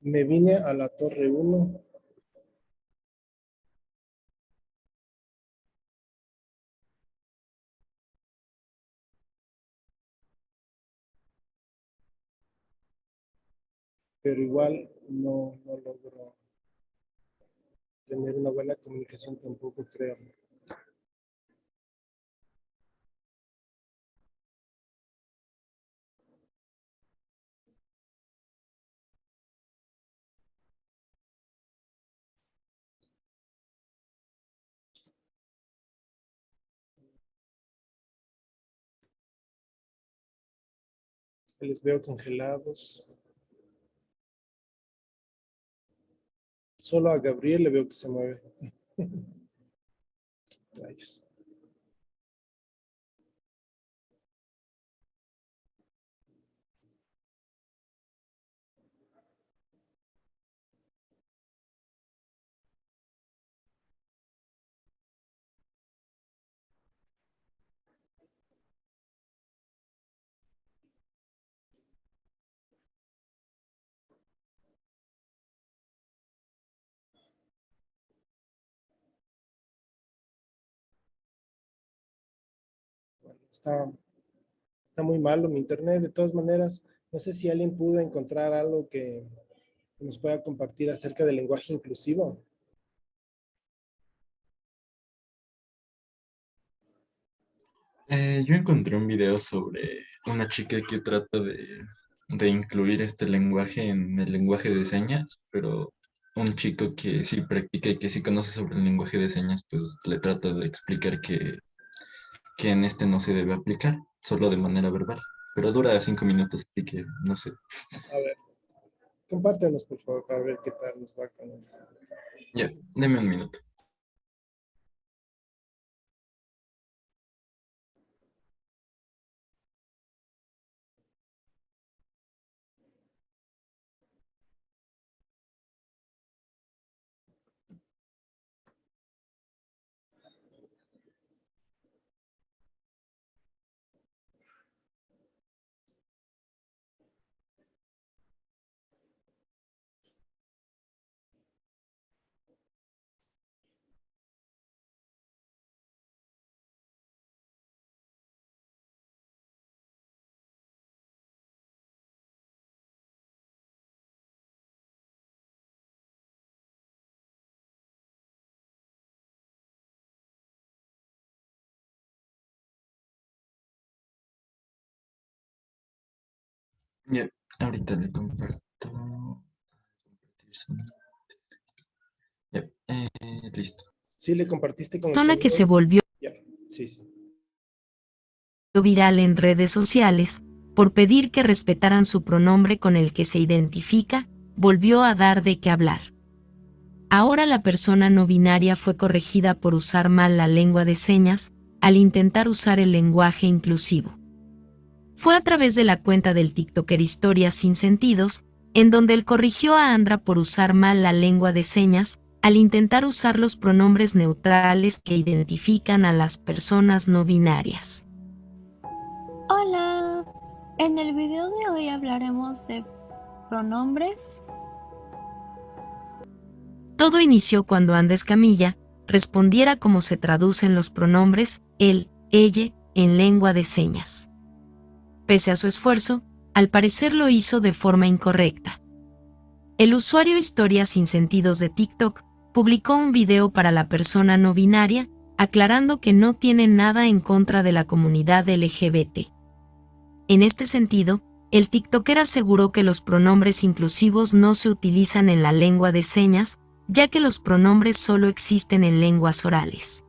Me vine a la Torre 1. Pero igual no logro tener una buena comunicación tampoco, creo. Les veo congelados. Solo a Gabriel le veo que se mueve. Rayos. Bueno, está muy malo mi internet. De todas maneras, no sé si alguien pudo encontrar algo que nos pueda compartir acerca del lenguaje inclusivo. Yo encontré un video sobre una chica que trata de incluir este lenguaje en el lenguaje de señas, pero un chico que sí practica y que sí conoce sobre el lenguaje de señas, pues le trata de explicar que en este no se debe aplicar, solo de manera verbal. Pero dura 5 minutos, así que no sé. A ver, compártenos por favor para ver qué tal nos va con eso. Ya, deme un minuto. Ya, ahorita le comparto. Ya, listo. Sí, le compartiste con el Persona que sonido. se volvió Ya, sí. viral en redes sociales por pedir que respetaran su pronombre con el que se identifica, volvió a dar de qué hablar. Ahora la persona no binaria fue corregida por usar mal la lengua de señas al intentar usar el lenguaje inclusivo. Fue a través de la cuenta del TikToker Historias Sin Sentidos, en donde él corrigió a Andra por usar mal la lengua de señas al intentar usar los pronombres neutrales que identifican a las personas no binarias. Hola, en el video de hoy hablaremos de pronombres. Todo inició cuando Anda Escamilla respondiera cómo se traducen los pronombres él, ella en lengua de señas. Pese a su esfuerzo, al parecer lo hizo de forma incorrecta. El usuario Historias Sin Sentidos de TikTok publicó un video para la persona no binaria, aclarando que no tiene nada en contra de la comunidad LGBT. En este sentido, el TikToker aseguró que los pronombres inclusivos no se utilizan en la lengua de señas, ya que los pronombres solo existen en lenguas orales.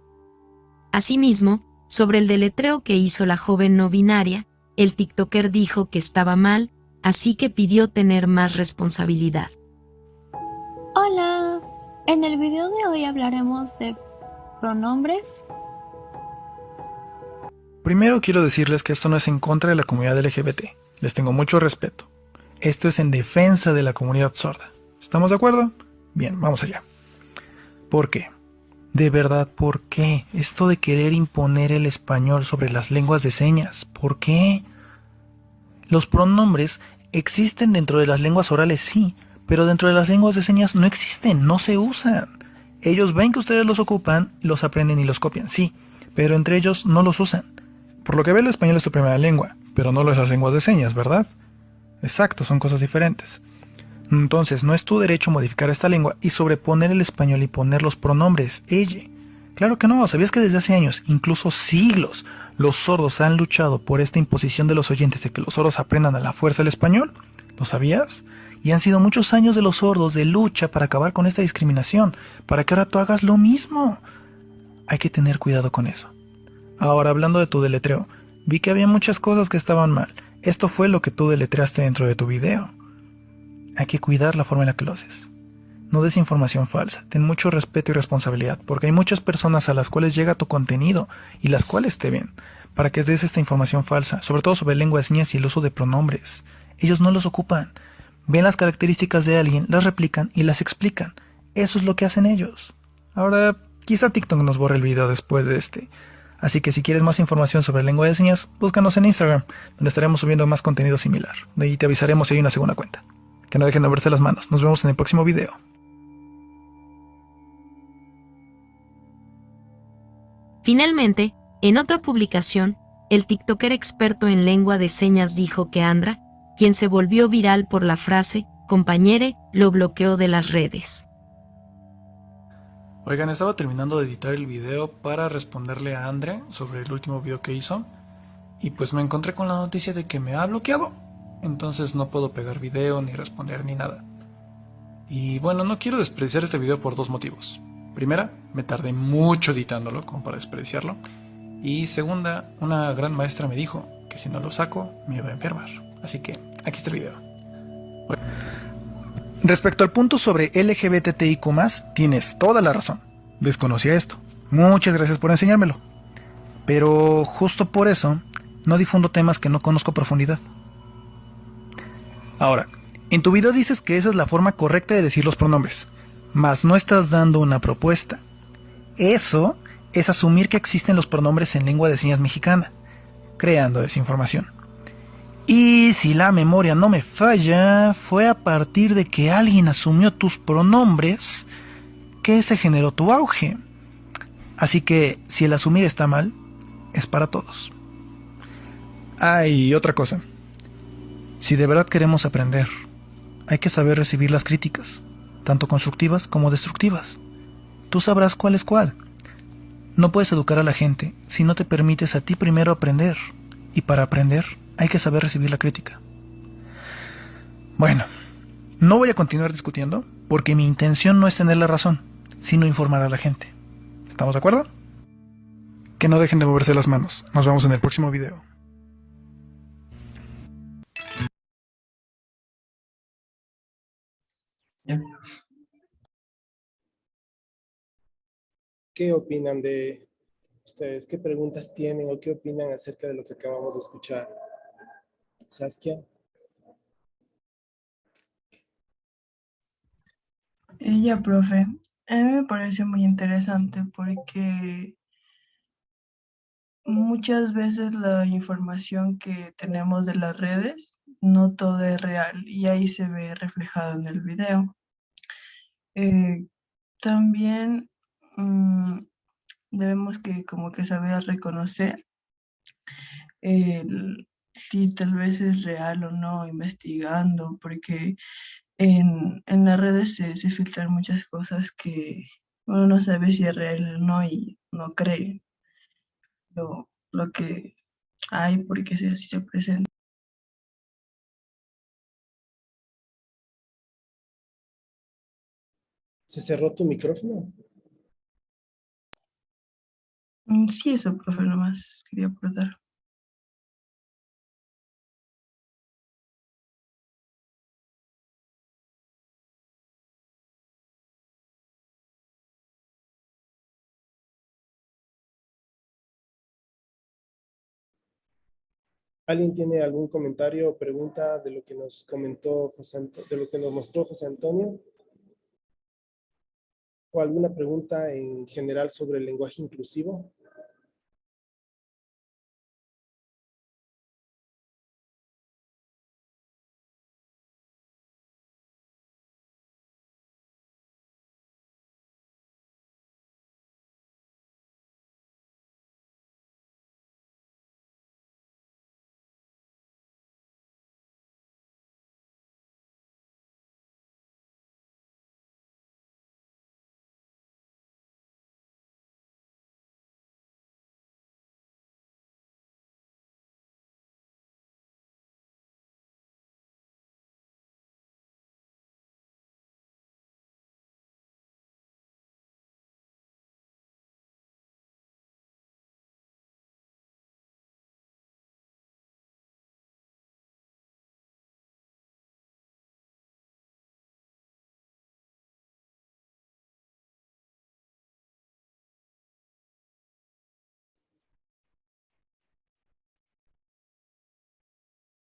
Asimismo, sobre el deletreo que hizo la joven no binaria, el TikToker dijo que estaba mal, así que pidió tener más responsabilidad. Hola, en el video de hoy hablaremos de pronombres. Primero quiero decirles que esto no es en contra de la comunidad LGBT. Les tengo mucho respeto. Esto es en defensa de la comunidad sorda. ¿Estamos de acuerdo? Bien, vamos allá. ¿Por qué? De verdad, ¿por qué? Esto de querer imponer el español sobre las lenguas de señas. ¿Por qué? Los pronombres existen dentro de las lenguas orales, sí, pero dentro de las lenguas de señas no existen, no se usan. Ellos ven que ustedes los ocupan, los aprenden y los copian, sí, pero entre ellos no los usan. Por lo que ve, el español es tu primera lengua, pero no lo es las lenguas de señas, ¿verdad? Exacto, son cosas diferentes. Entonces, no es tu derecho modificar esta lengua y sobreponer el español y poner los pronombres ella. Claro que no, ¿sabías que desde hace años, incluso siglos, los sordos han luchado por esta imposición de los oyentes de que los sordos aprendan a la fuerza el español? ¿Lo sabías? Y han sido muchos años de los sordos de lucha para acabar con esta discriminación, para que ahora tú hagas lo mismo. Hay que tener cuidado con eso. Ahora, hablando de tu deletreo, vi que había muchas cosas que estaban mal. Esto fue lo que tú deletreaste dentro de tu video. Hay que cuidar la forma en la que lo haces. No des información falsa, ten mucho respeto y responsabilidad, porque hay muchas personas a las cuales llega tu contenido y las cuales te ven, para que des esta información falsa, sobre todo sobre lengua de señas y el uso de pronombres. Ellos no los ocupan. Ven las características de alguien, las replican y las explican. Eso es lo que hacen ellos. Ahora, quizá TikTok nos borre el video después de este. Así que si quieres más información sobre lengua de señas, búscanos en Instagram, donde estaremos subiendo más contenido similar. De ahí te avisaremos si hay una segunda cuenta. Que no dejen de verse las manos. Nos vemos en el próximo video. Finalmente, en otra publicación, el TikToker experto en lengua de señas dijo que Andra, quien se volvió viral por la frase "compañere", lo bloqueó de las redes. Oigan, estaba terminando de editar el video para responderle a Andre sobre el último video que hizo y pues me encontré con la noticia de que me ha bloqueado. Entonces no puedo pegar video ni responder ni nada. Y bueno, no quiero despreciar este video por dos motivos. Primera, me tardé mucho editándolo como para despreciarlo. Y segunda, una gran maestra me dijo que si no lo saco me iba a enfermar. Así que aquí está el video. Respecto al punto sobre LGBTIQ+, tienes toda la razón. Desconocía esto. Muchas gracias por enseñármelo. Pero justo por eso, no difundo temas que no conozco a profundidad. Ahora, en tu video dices que esa es la forma correcta de decir los pronombres, mas no estás dando una propuesta. Eso es asumir que existen los pronombres en lengua de señas mexicana, creando desinformación. Y si la memoria no me falla, fue a partir de que alguien asumió tus pronombres que se generó tu auge. Así que si el asumir está mal, es para todos. Y otra cosa. Si de verdad queremos aprender, hay que saber recibir las críticas, tanto constructivas como destructivas. Tú sabrás cuál es cuál. No puedes educar a la gente si no te permites a ti primero aprender. Y para aprender, hay que saber recibir la crítica. Bueno, no voy a continuar discutiendo porque mi intención no es tener la razón, sino informar a la gente. ¿Estamos de acuerdo? Que no dejen de moverse las manos. Nos vemos en el próximo video. ¿Qué opinan de ustedes? ¿Qué preguntas tienen o qué opinan acerca de lo que acabamos de escuchar? Saskia. Ya, profe, a mí me parece muy interesante porque muchas veces la información que tenemos de las redes no todo es real y ahí se ve reflejado en el video. También debemos que como que saber reconocer si tal vez es real o no, investigando, porque en las redes se filtran muchas cosas que uno no sabe si es real o no y no cree lo que hay porque así se presenta. ¿Se cerró tu micrófono? Sí, eso, profe, nomás quería aportar. ¿Alguien tiene algún comentario o pregunta de lo que nos comentó de lo que nos mostró José Antonio? ¿O alguna pregunta en general sobre el lenguaje inclusivo?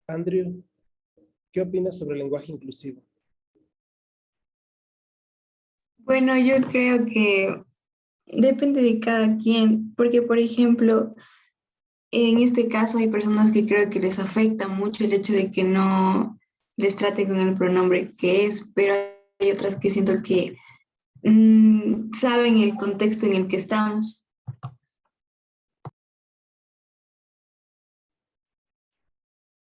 Andrew, ¿qué opinas sobre el lenguaje inclusivo? Bueno, yo creo que depende de cada quien, porque por ejemplo, en este caso hay personas que creo que les afecta mucho el hecho de que no les trate con el pronombre que es, pero hay otras que siento que saben el contexto en el que estamos.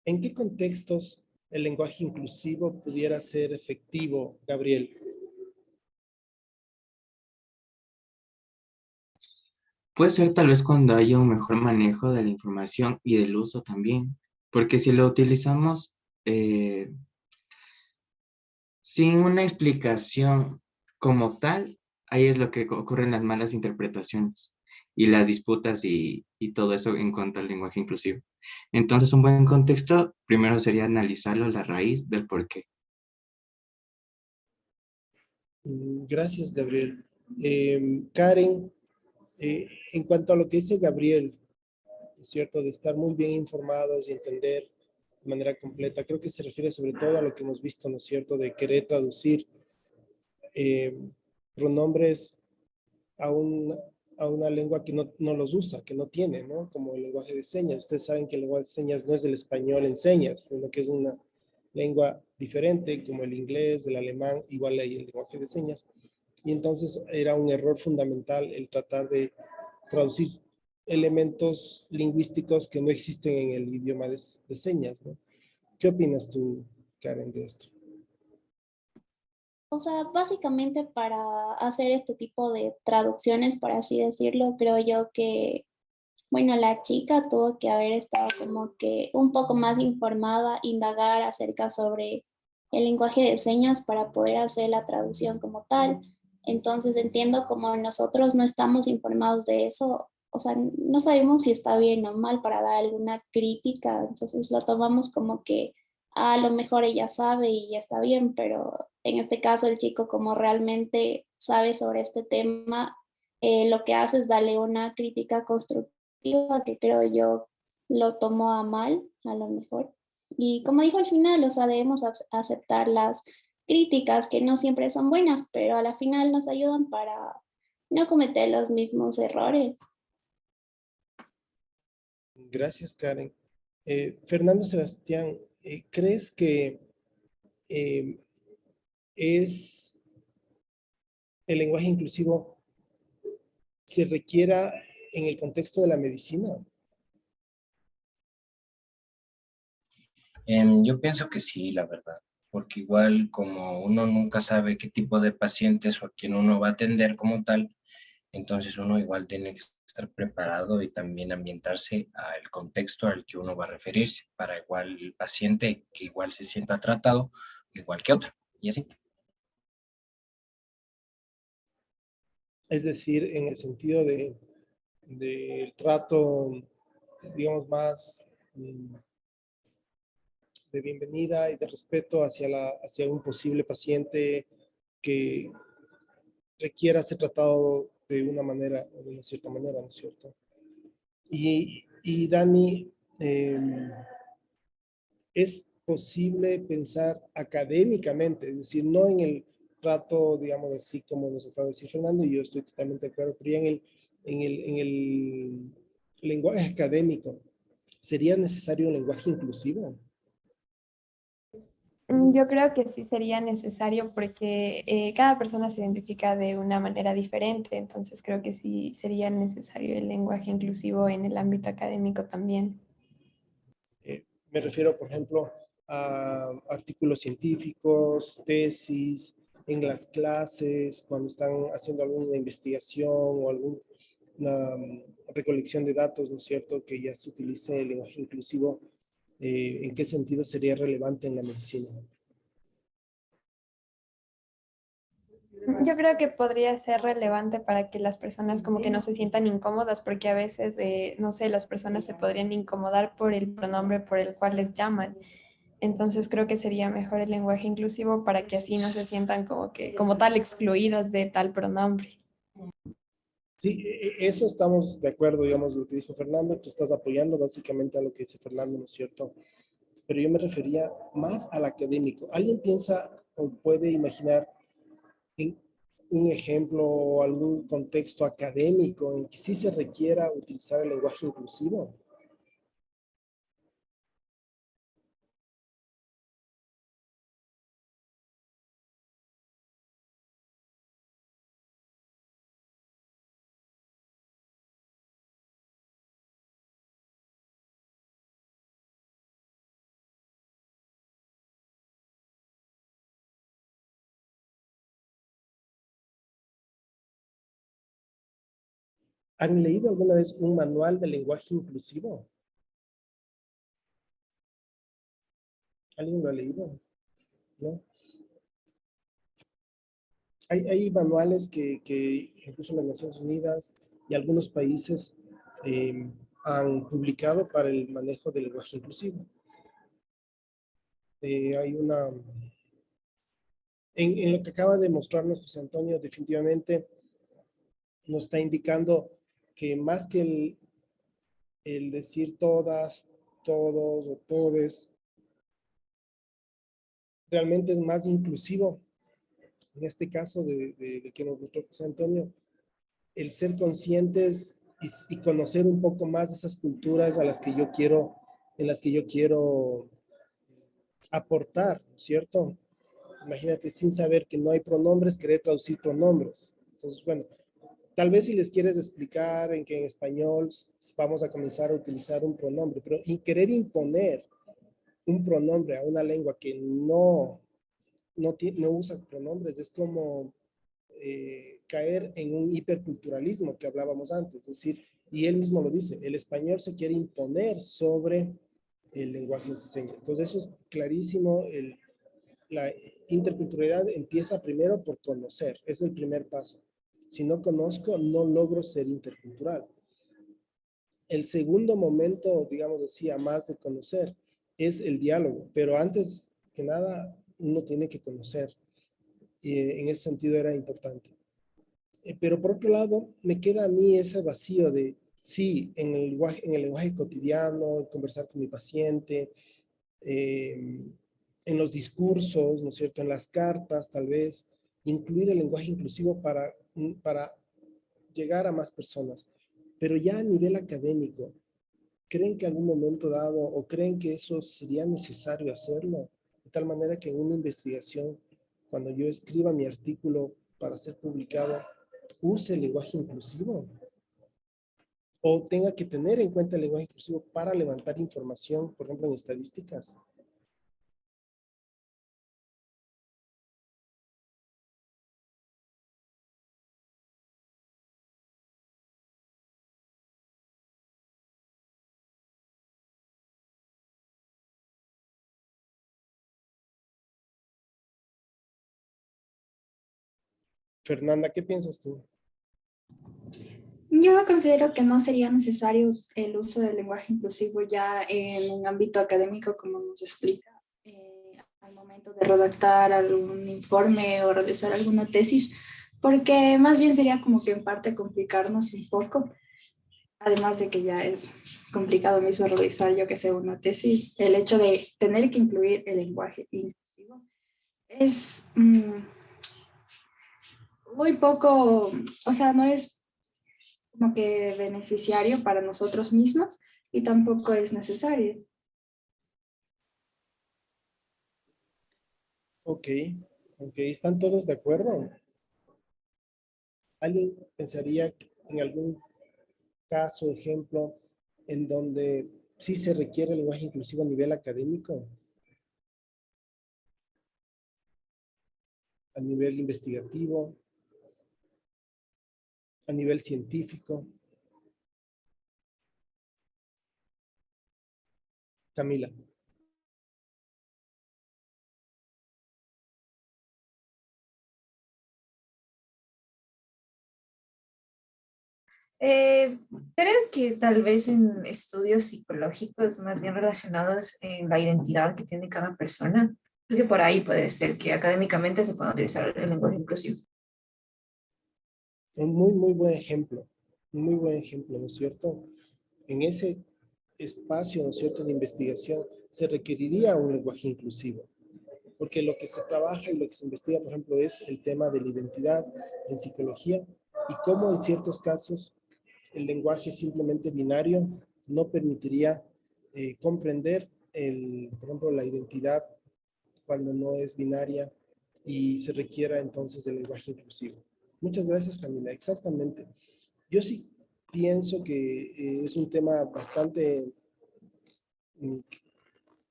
¿En qué contextos el lenguaje inclusivo pudiera ser efectivo, Gabriel? Puede ser tal vez cuando haya un mejor manejo de la información y del uso también, porque si lo utilizamos sin una explicación como tal, ahí es lo que ocurren las malas interpretaciones y las disputas y todo eso en cuanto al lenguaje inclusivo. Entonces, un buen contexto, primero sería analizarlo, la raíz del por qué. Gracias, Gabriel. Karen, en cuanto a lo que dice Gabriel, ¿no es cierto?, de estar muy bien informados y entender de manera completa, creo que se refiere sobre todo a lo que hemos visto, ¿no es cierto?, de querer traducir eh, pronombres a, a una lengua que no los usa, que no tiene, ¿no? Como el lenguaje de señas. Ustedes saben que el lenguaje de señas no es el español en señas, sino que es una lengua diferente, como el inglés, el alemán, igual hay el lenguaje de señas. Y entonces era un error fundamental el tratar de traducir elementos lingüísticos que no existen en el idioma de señas, ¿no? ¿Qué opinas tú, Karen, de esto? O sea, básicamente para hacer este tipo de traducciones, por así decirlo, creo yo que, bueno, la chica tuvo que haber estado como que un poco más informada, indagar acerca sobre el lenguaje de señas para poder hacer la traducción como tal. Entonces entiendo como nosotros no estamos informados de eso, o sea, no sabemos si está bien o mal para dar alguna crítica, entonces lo tomamos como que a lo mejor ella sabe y ya está bien, pero en este caso el chico como realmente sabe sobre este tema, lo que hace es darle una crítica constructiva que creo yo lo tomó a mal, a lo mejor. Y como dijo al final, o sea, debemos aceptar las críticas que no siempre son buenas, pero a la final nos ayudan para no cometer los mismos errores. Gracias, Karen. Fernando Sebastián, ¿crees que eh, es el lenguaje inclusivo se requiera en el contexto de la medicina? Yo pienso que sí, la verdad, porque igual como uno nunca sabe qué tipo de pacientes o a quién uno va a atender como tal, entonces uno igual tiene que estar preparado y también ambientarse al contexto al que uno va a referirse, para igual el paciente que igual se sienta tratado igual que otro, y así. Es decir, en el sentido del trato, digamos, más de bienvenida y de respeto hacia un posible paciente que requiera ser tratado de una manera o de una cierta manera, ¿no es cierto? Y Dani, es posible pensar académicamente, es decir, no en el trato, digamos así, como nos acaba de decir Fernando, y yo estoy totalmente de acuerdo, pero ya en el lenguaje académico, ¿sería necesario un lenguaje inclusivo? Yo creo que sí sería necesario porque cada persona se identifica de una manera diferente, entonces creo que sí sería necesario el lenguaje inclusivo en el ámbito académico también. Me refiero, por ejemplo, a artículos científicos, tesis, en las clases, cuando están haciendo alguna investigación o alguna recolección de datos, ¿no es cierto?, que ya se utilice el lenguaje inclusivo, ¿en qué sentido sería relevante en la medicina? Yo creo que podría ser relevante para que las personas como que no se sientan incómodas, porque a veces, no sé, las personas se podrían incomodar por el pronombre por el cual les llaman. Entonces creo que sería mejor el lenguaje inclusivo para que así no se sientan como que, como tal, excluidas de tal pronombre. Sí, eso estamos de acuerdo, digamos, lo que dijo Fernando, tú estás apoyando básicamente a lo que dice Fernando, ¿no es cierto? pero yo me refería más al académico. ¿Alguien piensa o puede imaginar en un ejemplo o algún contexto académico en que sí se requiera utilizar el lenguaje inclusivo? ¿Han leído alguna vez un manual de lenguaje inclusivo? ¿Alguien lo ha leído? ¿No? Hay manuales que incluso las Naciones Unidas y algunos países han publicado para el manejo del lenguaje inclusivo. Hay una... En lo que acaba de mostrarnos José Antonio, definitivamente nos está indicando que más que el decir todas, todos o todes, realmente es más inclusivo. En este caso de que nos mostró José Antonio, el ser conscientes y conocer un poco más de esas culturas a las que yo quiero, en las que yo quiero aportar, ¿cierto? Imagínate, sin saber que no hay pronombres, querer traducir pronombres. Entonces, bueno, tal vez si les quieres explicar en que en español vamos a comenzar a utilizar un pronombre, pero querer imponer un pronombre a una lengua que no usa pronombres es como caer en un hiperculturalismo que hablábamos antes. Es decir, y él mismo lo dice, el español se quiere imponer sobre el lenguaje de señas. Entonces eso es clarísimo. La interculturalidad empieza primero por conocer, es el primer paso. Si no conozco, no logro ser intercultural. El segundo momento, digamos así, a más de conocer, es el diálogo, pero antes que nada, uno tiene que conocer. Y en ese sentido era importante. Pero por otro lado, me queda a mí ese vacío de, sí, en el lenguaje cotidiano, conversar con mi paciente, en los discursos, ¿no es cierto?, en las cartas, tal vez, incluir el lenguaje inclusivo para llegar a más personas. Pero ya a nivel académico, ¿creen que en algún momento dado o creen que eso sería necesario hacerlo? De tal manera que en una investigación, cuando yo escriba mi artículo para ser publicado, use el lenguaje inclusivo o tenga que tener en cuenta el lenguaje inclusivo para levantar información, por ejemplo, en estadísticas. Fernanda, ¿qué piensas tú? Yo considero que no sería necesario el uso del lenguaje inclusivo ya en un ámbito académico, como nos explica, al momento de redactar algún informe o realizar alguna tesis, porque más bien sería como que en parte complicarnos un poco, además de que ya es complicado mismo realizar, yo que sé, una tesis, el hecho de tener que incluir el lenguaje inclusivo es muy poco, o sea, no es como que beneficiario para nosotros mismos y tampoco es necesario. Ok, ¿están todos de acuerdo? ¿Alguien pensaría en algún caso, ejemplo, en donde sí se requiere el lenguaje inclusivo a nivel académico, a nivel investigativo, a nivel científico? Camila. Creo que tal vez en estudios psicológicos más bien relacionados en la identidad que tiene cada persona, creo que por ahí puede ser que académicamente se pueda utilizar el lenguaje inclusivo. Un muy buen ejemplo, ¿no es cierto? En ese espacio, ¿no es cierto?, de investigación, se requeriría un lenguaje inclusivo. Porque lo que se trabaja y lo que se investiga, por ejemplo, es el tema de la identidad en psicología y cómo en ciertos casos el lenguaje simplemente binario no permitiría comprender, por ejemplo, la identidad cuando no es binaria y se requiera entonces el lenguaje inclusivo. Muchas gracias, Camila. Exactamente. Yo sí pienso que es un tema bastante,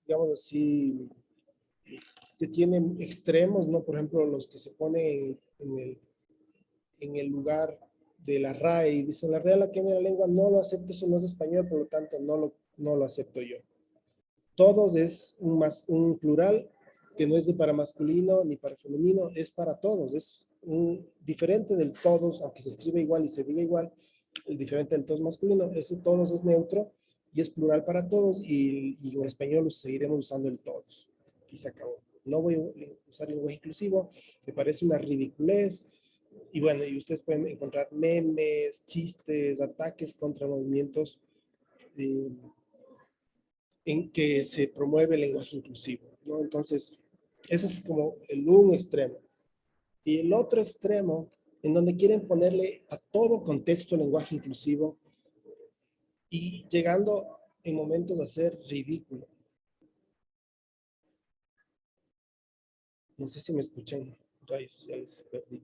digamos así, que tienen extremos, ¿no? Por ejemplo, los que se ponen en el lugar de la RAE y dicen, la Real Academia de la Lengua no lo acepto, eso no es español, por lo tanto no lo acepto yo. Todos es un plural que no es ni para masculino ni para femenino, es para todos, es diferente del todos, aunque se escribe igual y se diga igual, el diferente del todos masculino, ese todos es neutro y es plural para todos y en español seguiremos usando el todos y se acabó. No voy a usar el lenguaje inclusivo, me parece una ridiculez. Y bueno, y ustedes pueden encontrar memes, chistes, ataques contra movimientos en que se promueve el lenguaje inclusivo, ¿no? Entonces, ese es como un extremo. Y el otro extremo, en donde quieren ponerle a todo contexto el lenguaje inclusivo y llegando en momentos a ser ridículo. No sé si me escuchan. Rayos, ya les perdí.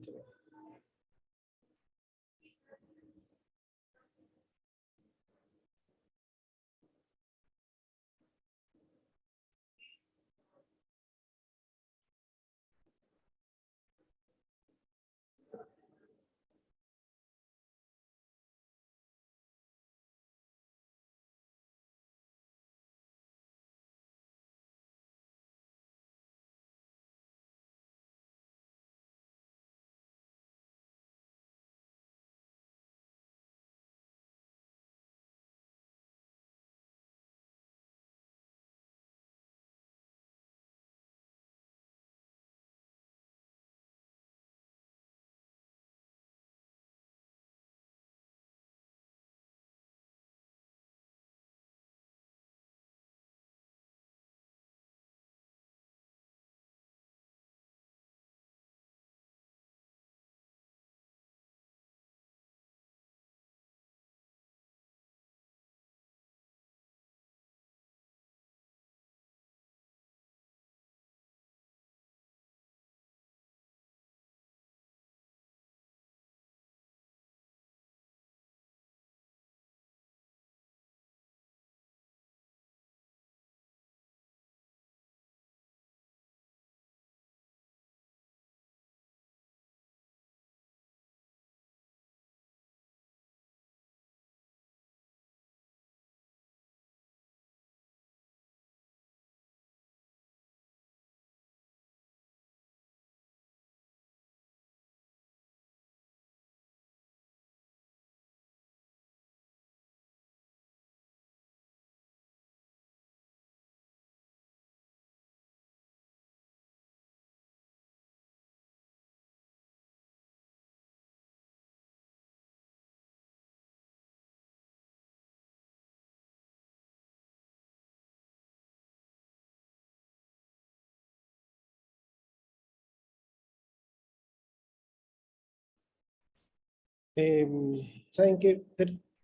¿Saben qué?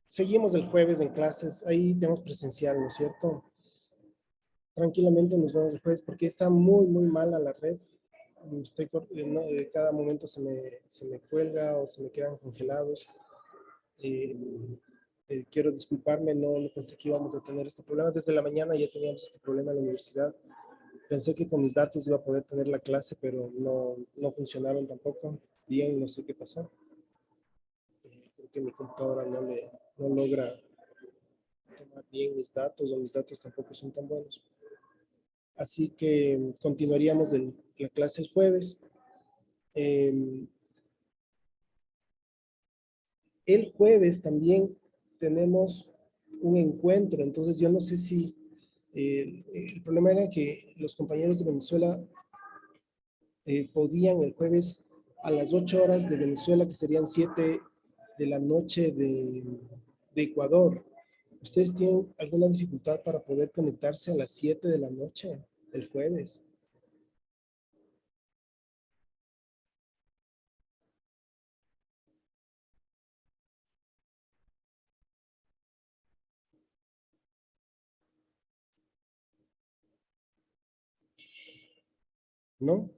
Seguimos el jueves en clases, ahí tenemos presencial, ¿no es cierto? Tranquilamente nos vemos el jueves porque está muy, muy mala la red. Cada momento se me cuelga o se me quedan congelados. Quiero disculparme, no pensé que íbamos a tener este problema. Desde la mañana ya teníamos este problema en la universidad. Pensé que con mis datos iba a poder tener la clase, pero no funcionaron tampoco. Bien, no sé qué pasó. Creo que mi computadora no logra tomar bien mis datos o mis datos tampoco son tan buenos. Así que continuaríamos la clase el jueves. El jueves también tenemos un encuentro, entonces yo no sé si el problema era que los compañeros de Venezuela podían el jueves a las 8 horas de Venezuela, que serían 7 de la noche de Ecuador. ¿Ustedes tienen alguna dificultad para poder conectarse a las 7 de la noche el jueves? ¿No?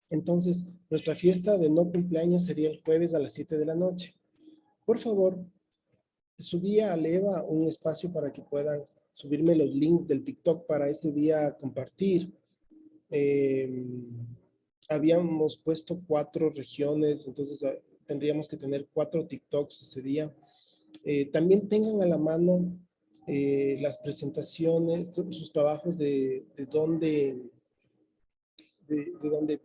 Entonces, nuestra fiesta de no cumpleaños sería el jueves a las 7 de la noche. Por favor, subí a Leva un espacio para que puedan subirme los links del TikTok para ese día compartir. Habíamos puesto 4 regiones, entonces tendríamos que tener 4 TikToks ese día. También tengan a la mano las presentaciones, sus trabajos de dónde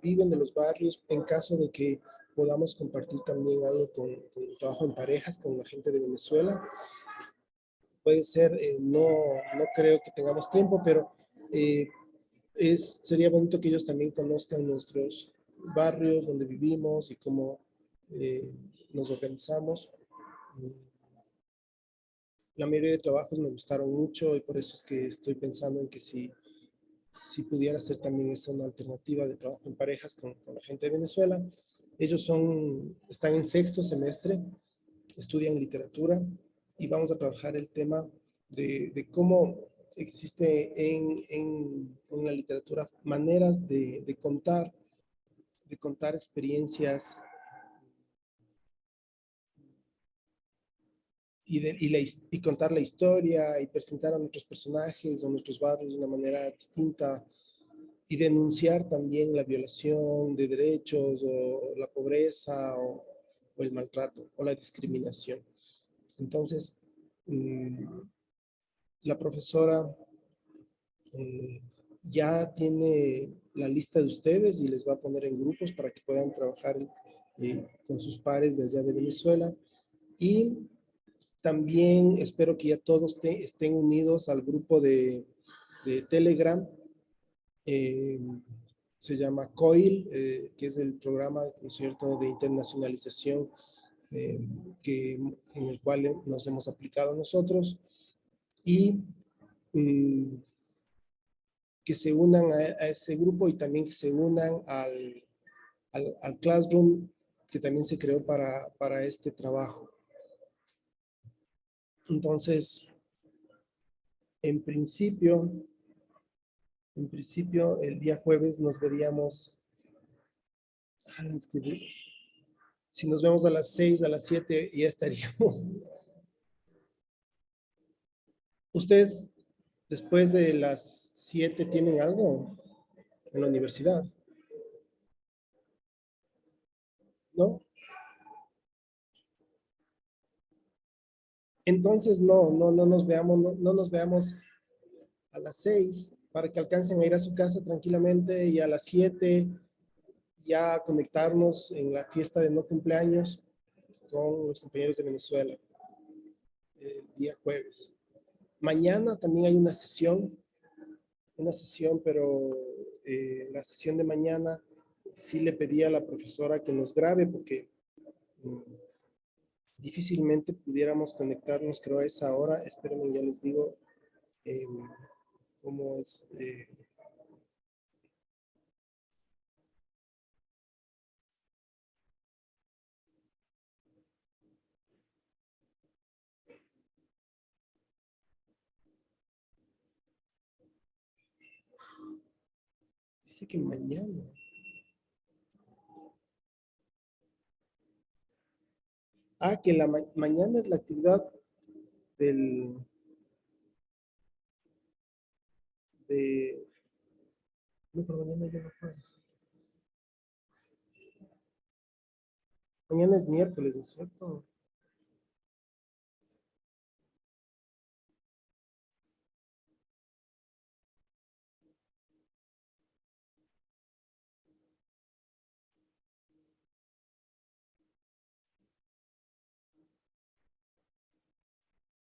viven, de los barrios, en caso de que podamos compartir también algo con trabajo en parejas con la gente de Venezuela. Puede ser, no creo que tengamos tiempo, pero sería bonito que ellos también conozcan nuestros barrios donde vivimos y cómo nos organizamos. La mayoría de trabajos me gustaron mucho y por eso es que estoy pensando en que si pudiera ser también esa una alternativa de trabajo en parejas con la gente de Venezuela. Ellos están en 6º semestre, estudian literatura y vamos a trabajar el tema de cómo existe en la literatura maneras de contar experiencias y contar la historia y presentar a nuestros personajes o nuestros barrios de una manera distinta y denunciar también la violación de derechos o la pobreza o el maltrato o la discriminación. Entonces, la profesora ya tiene la lista de ustedes y les va a poner en grupos para que puedan trabajar con sus pares de allá de Venezuela. Y también espero que ya todos estén unidos al grupo de Telegram. Se llama COIL, que es el programa, ¿no es cierto?, de internacionalización en el cual nos hemos aplicado nosotros. Y que se unan a ese grupo y también que se unan al Classroom que también se creó para este trabajo. Entonces, en principio, el día jueves nos veríamos, si nos vemos a las 6, a las 7, ya estaríamos. ¿Ustedes después de las 7 tienen algo en la universidad? ¿No? Entonces no nos veamos a las 6 para que alcancen a ir a su casa tranquilamente y a las 7 ya conectarnos en la fiesta de no cumpleaños con los compañeros de Venezuela el día jueves. Mañana también hay una sesión, pero la sesión de mañana sí le pedí a la profesora que nos grabe porque difícilmente pudiéramos conectarnos, creo, a esa hora. Espérenme, ya les digo cómo es. Dice que mañana. Que mañana es la actividad no, pero mañana yo no puedo. Mañana es miércoles, ¿no es cierto?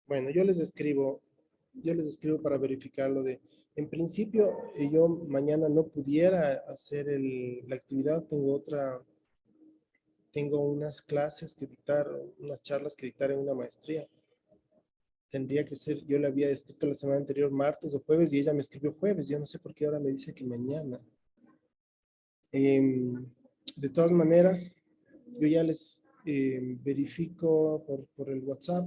Bueno, yo les escribo para verificarlo en principio, yo mañana no pudiera hacer la actividad, tengo tengo unas clases que dictar, unas charlas que dictar en una maestría. Tendría que ser, yo le había escrito la semana anterior martes o jueves y ella me escribió jueves. Yo no sé por qué ahora me dice que mañana. De todas maneras, yo ya les verifico por el WhatsApp.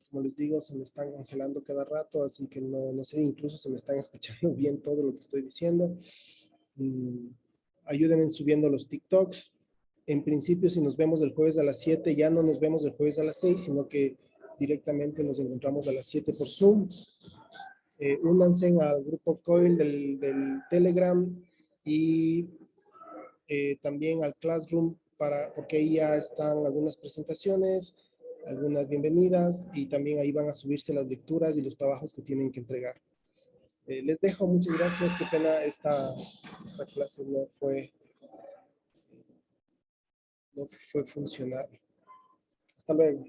Como les digo, se me están congelando cada rato, así que no sé, incluso se me están escuchando bien todo lo que estoy diciendo. Ayúdenme subiendo los TikToks. En principio, si nos vemos el jueves a las 7, ya no nos vemos el jueves a las 6, sino que directamente nos encontramos a las 7 por Zoom. Únanse al grupo COIL del Telegram y también al Classroom, porque ahí ya están algunas presentaciones, algunas bienvenidas, y también ahí van a subirse las lecturas y los trabajos que tienen que entregar. Les dejo, muchas gracias. Qué pena esta clase no fue funcional. Hasta luego.